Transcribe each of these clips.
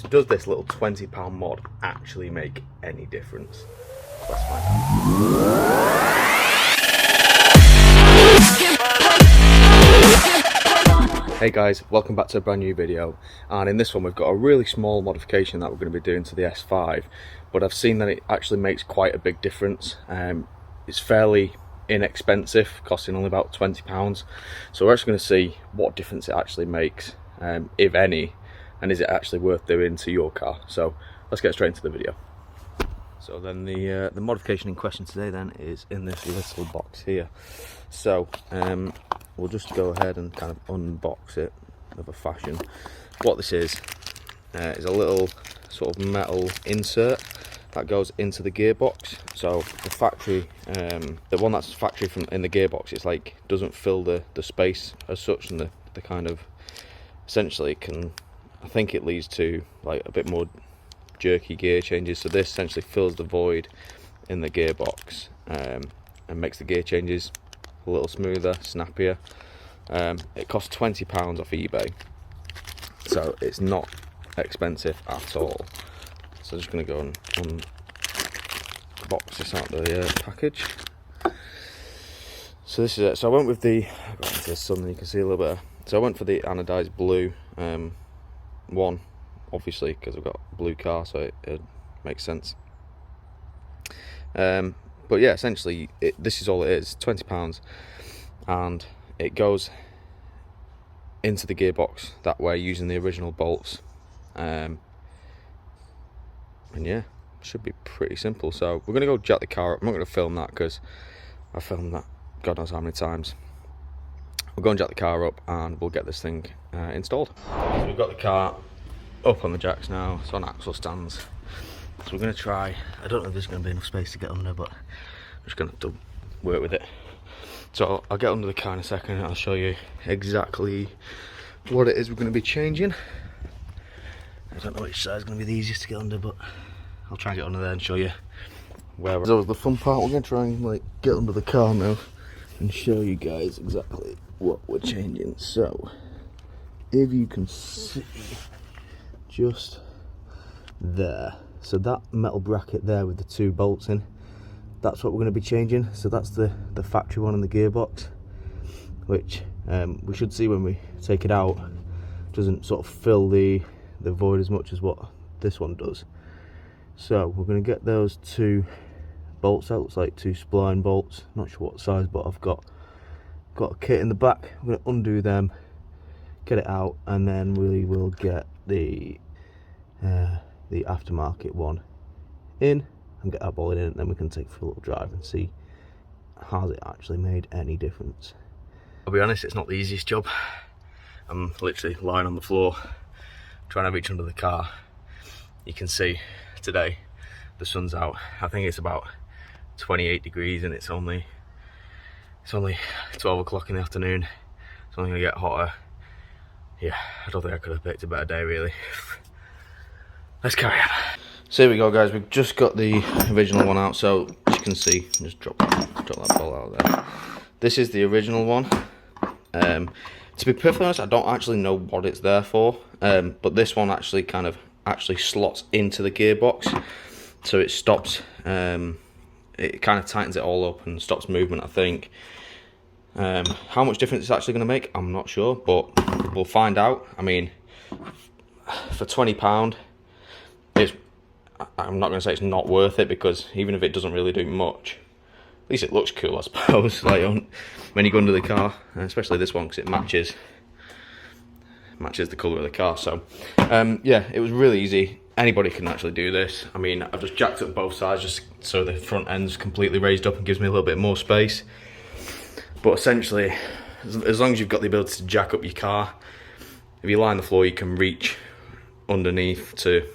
So does this little £20 mod actually make any difference? Let's find out. Hey guys, welcome back to a brand new video, and in this one we've got a really small modification that we're going to be doing to the S5, but I've seen that it actually makes quite a big difference. It's fairly inexpensive, costing only about £20, so we're actually going to see what difference it actually makes, if any, and is it actually worth doing to your car. So let's get straight into the video. So then the modification in question today then is in this little box here. So we'll just go ahead and kind of unbox it of a fashion. What this is a little sort of metal insert that goes into the gearbox. So the factory, the one that's factory from in the gearbox, it's like doesn't fill the space as such, and the kind of essentially can, I think it leads to like a bit more jerky gear changes. So this essentially fills the void in the gearbox and makes the gear changes a little smoother, snappier. It costs £20 off eBay, so it's not expensive at all. So I'm just going to go and unbox this out of the package. So this is it. So I went with the, I got into the sun and you can see a little bit. So I went for the anodized blue one, obviously because I've got a blue car, so it makes sense. But yeah, essentially this is all it is, £20, and it goes into the gearbox that way using the original bolts, and yeah, should be pretty simple. So we're going to go jack the car up. I'm not going to film that because I filmed that God knows how many times. We'll go and jack the car up and we'll get this thing installed. So we've got the car up on the jacks now, it's on axle stands. So we're going to try, I don't know if there's going to be enough space to get under, but I'm just going to work with it. So I'll get under the car in a second and I'll show you exactly what it is we're going to be changing. I don't know which side is going to be the easiest to get under, but I'll try and get under there and show you where we're. So the fun part, we're going to try and like get under the car now and show you guys exactly what we're changing. So if you can see just there, so that metal bracket there with the two bolts in, that's what we're going to be changing. So that's the factory one in the gearbox, which we should see when we take it out doesn't sort of fill the void as much as what this one does. So we're going to get those two bolts out. Looks like two spline bolts, not sure what size, but I've got a kit in the back. I'm going to undo them, get it out, and then we will get the aftermarket one in and get that bolted in, and then we can take for a little drive and see has it actually made any difference. I'll be honest, it's not the easiest job. I'm literally lying on the floor trying to reach under the car. You can see today the sun's out. I think it's about 28 degrees and it's only 12 o'clock in the afternoon. It's only gonna get hotter. Yeah, I don't think I could have picked a better day really. Let's carry on. So here we go guys, we've just got the original one out. So as you can see, just drop that ball out there. This is the original one. To be perfectly honest, I don't actually know what it's there for, but this one actually slots into the gearbox, so it stops, it kind of tightens it all up and stops movement, I think. How much difference it's actually going to make, I'm not sure, but we'll find out. I mean, for £20, I'm not going to say it's not worth it, because even if it doesn't really do much, at least it looks cool, I suppose. Like when you go under the car, and especially this one because it matches the colour of the car. So yeah, it was really easy. Anybody can actually do this. I mean, I've just jacked up both sides just so the front end's completely raised up and gives me a little bit more space. But essentially, as long as you've got the ability to jack up your car, if you lie on the floor, you can reach underneath to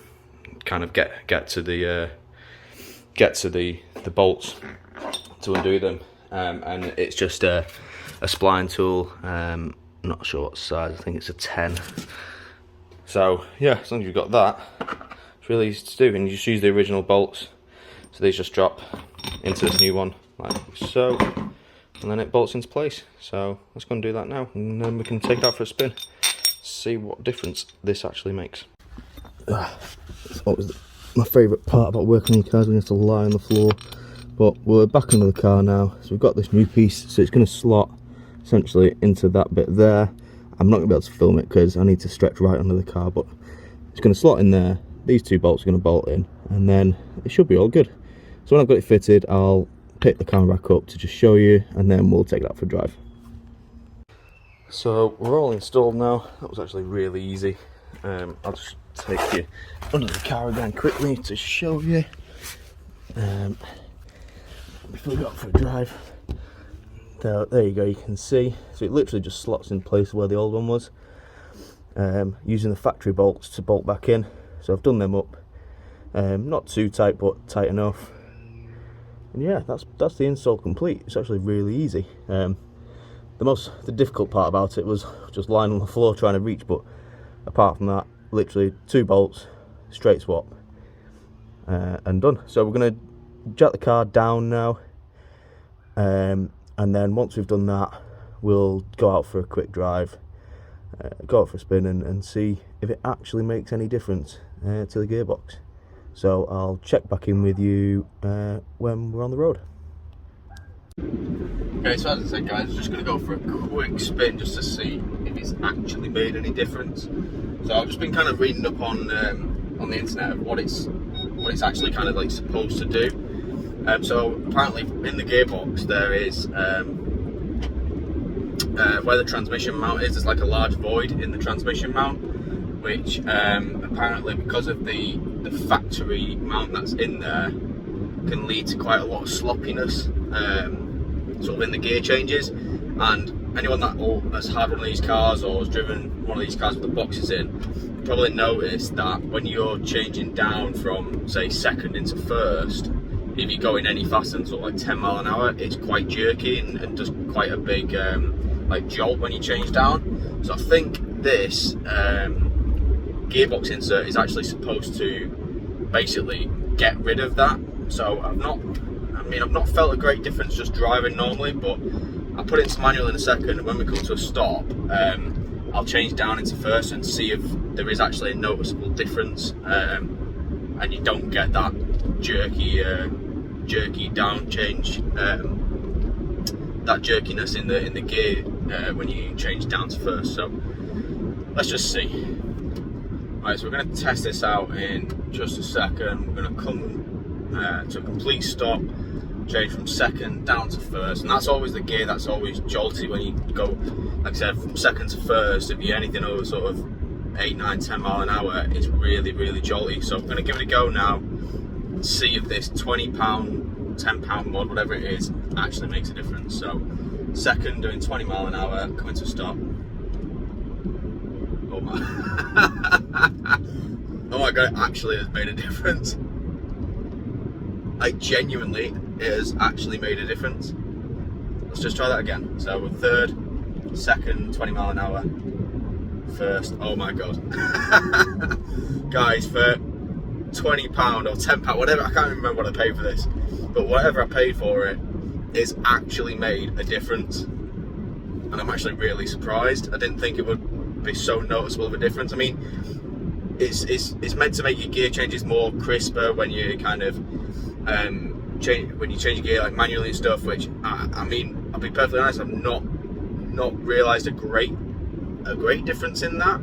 kind of get to the bolts to undo them, and it's just a spline tool. Not sure what size, I think it's a 10. So yeah, as long as you've got that, it's really easy to do, and you just use the original bolts. So these just drop into this new one like so, and then it bolts into place. So let's go and do that now, and then we can take it out for a spin, see what difference this actually makes. It's always my favourite part about working on cars when you have to lie on the floor. But we're back under the car now, so we've got this new piece, so it's going to slot essentially into that bit there. I'm not going to be able to film it because I need to stretch right under the car, but it's going to slot in there. These two bolts are going to bolt in, and then it should be all good. So when I've got it fitted, I'll pick the camera back up to just show you, and then we'll take it out for a drive. So we're all installed now. That was actually really easy. I'll just take you under the car again quickly to show you. Before we go out for a drive, there you go, you can see. So it literally just slots in place where the old one was, using the factory bolts to bolt back in. So I've done them up, not too tight but tight enough, and yeah, that's the install complete. It's actually really easy. The difficult part about it was just lying on the floor trying to reach, but apart from that, literally 2 bolts, straight swap, and done. So we're going to jack the car down now, and then once we've done that, we'll go out for a quick drive, go out for a spin, and see if it actually makes any difference to the gearbox. So I'll check back in with you when we're on the road. Okay, so as I said, guys, just going to go for a quick spin just to see if it's actually made any difference. So I've just been kind of reading up on the internet of what it's actually kind of like supposed to do. So apparently in the gearbox there is where the transmission mount is, there's like a large void in the transmission mount, which apparently because of the factory mount that's in there can lead to quite a lot of sloppiness sort of in the gear changes. And anyone that's had one of these cars or has driven one of these cars with the boxes in probably noticed that when you're changing down from, say, second into first, if you're going any faster than sort of like 10 mile an hour, it's quite jerky and does quite a big like jolt when you change down. So I think this gearbox insert is actually supposed to basically get rid of that. So I've not felt a great difference just driving normally, but I'll put it into manual in a second, and when we come to a stop, I'll change down into first and see if there is actually a noticeable difference, and you don't get that jerky down change, that jerkiness in the gear when you change down to first. So let's just see. Right, so we're going to test this out in just a second. We're going to come to a complete stop, change from second down to first, and that's always the gear that's always jolty when you go, like I said, from second to first. If you're anything over sort of 8, 9, 10 mile an hour, it's really, really jolty. So I'm going to give it a go now, see if this £20, £10 mod, whatever it is, actually makes a difference. So second, doing 20 mile an hour, coming to a stop. Oh my oh my god, it actually has made a difference. Like, genuinely, it has actually made a difference. Let's just try that again. So we're third, second, 20 mile an hour, first. Oh my god. Guys, for £20 or £10, whatever, I can't even remember what I paid for this, but whatever I paid for it, it's actually made a difference. And I'm actually really surprised. I didn't think it would be so noticeable of a difference. I mean, it's meant to make your gear changes more crisper when you kind of when you change your gear like manually and stuff, which I mean, I'll be perfectly honest, I've not realised a great difference in that,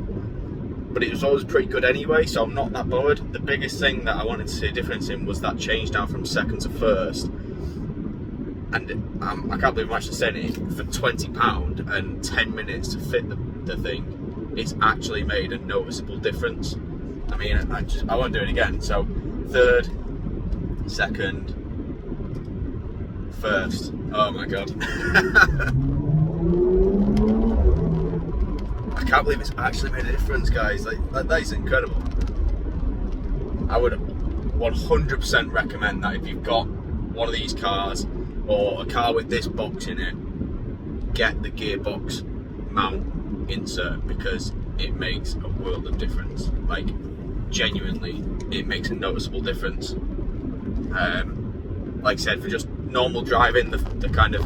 but it was always pretty good anyway, so I'm not that bothered. The biggest thing that I wanted to see a difference in was that change down from second to first, and I can't believe I'm actually saying it, for £20 and 10 minutes to fit the thing, it's actually made a noticeable difference. I mean, I won't do it again. So third, second, first. Oh my god. I can't believe it's actually made a difference, guys. Like that is incredible. I would 100% recommend that if you've got one of these cars or a car with this box in it, get the gearbox mount insert, because it makes a world of difference. Like, genuinely, it makes a noticeable difference. Like I said, for just normal driving, the kind of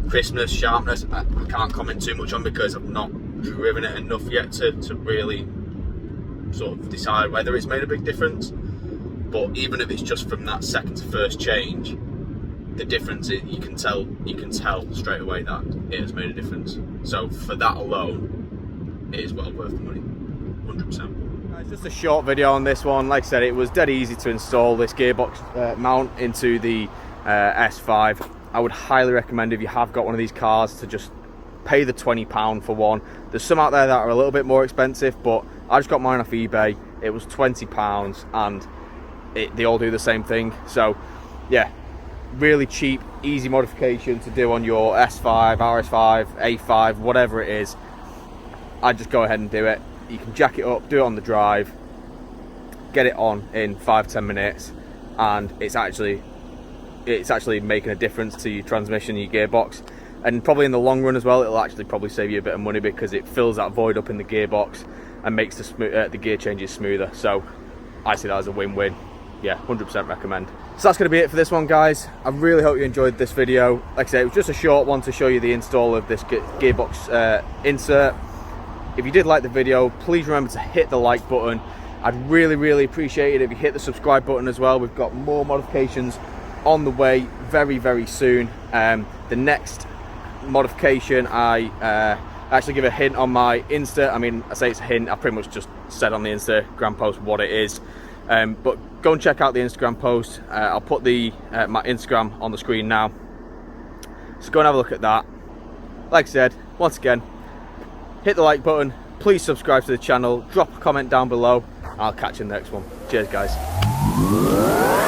crispness, sharpness, I can't comment too much on because I've not driven it enough yet to really sort of decide whether it's made a big difference. But even if it's just from that second to first change, the difference you can tell straight away that it has made a difference. So for that alone, it is well worth the money, 100%. It's just a short video on this one. Like I said, it was dead easy to install this gearbox mount into the S5. I would highly recommend, if you have got one of these cars, to just pay the £20 for one. There's some out there that are a little bit more expensive, but I just got mine off eBay. It was £20 and they all do the same thing. So yeah, really cheap, easy modification to do on your S5, RS5, A5, whatever it is. I'd just go ahead and do it. You can jack it up, do it on the drive, get it on in 5-10 minutes, and it's actually making a difference to your transmission, your gearbox, and probably in the long run as well, it'll actually probably save you a bit of money, because it fills that void up in the gearbox and makes the gear changes smoother. So I see that as a win-win. Yeah, 100% recommend. So that's going to be it for this one, guys. I really hope you enjoyed this video. Like I said, it was just a short one to show you the install of this gearbox insert. If you did like the video, please remember to hit the like button. I'd really appreciate it if you hit the subscribe button as well. We've got more modifications on the way very soon. The next modification, I actually give a hint on my Insta. I mean, I say it's a hint, I pretty much just said on the Instagram post what it is. But go and check out the Instagram post. I'll put my Instagram on the screen now, so go and have a look at that. Like I said, once again, hit the like button, please subscribe to the channel, drop a comment down below. I'll catch you in the next one. Cheers, guys.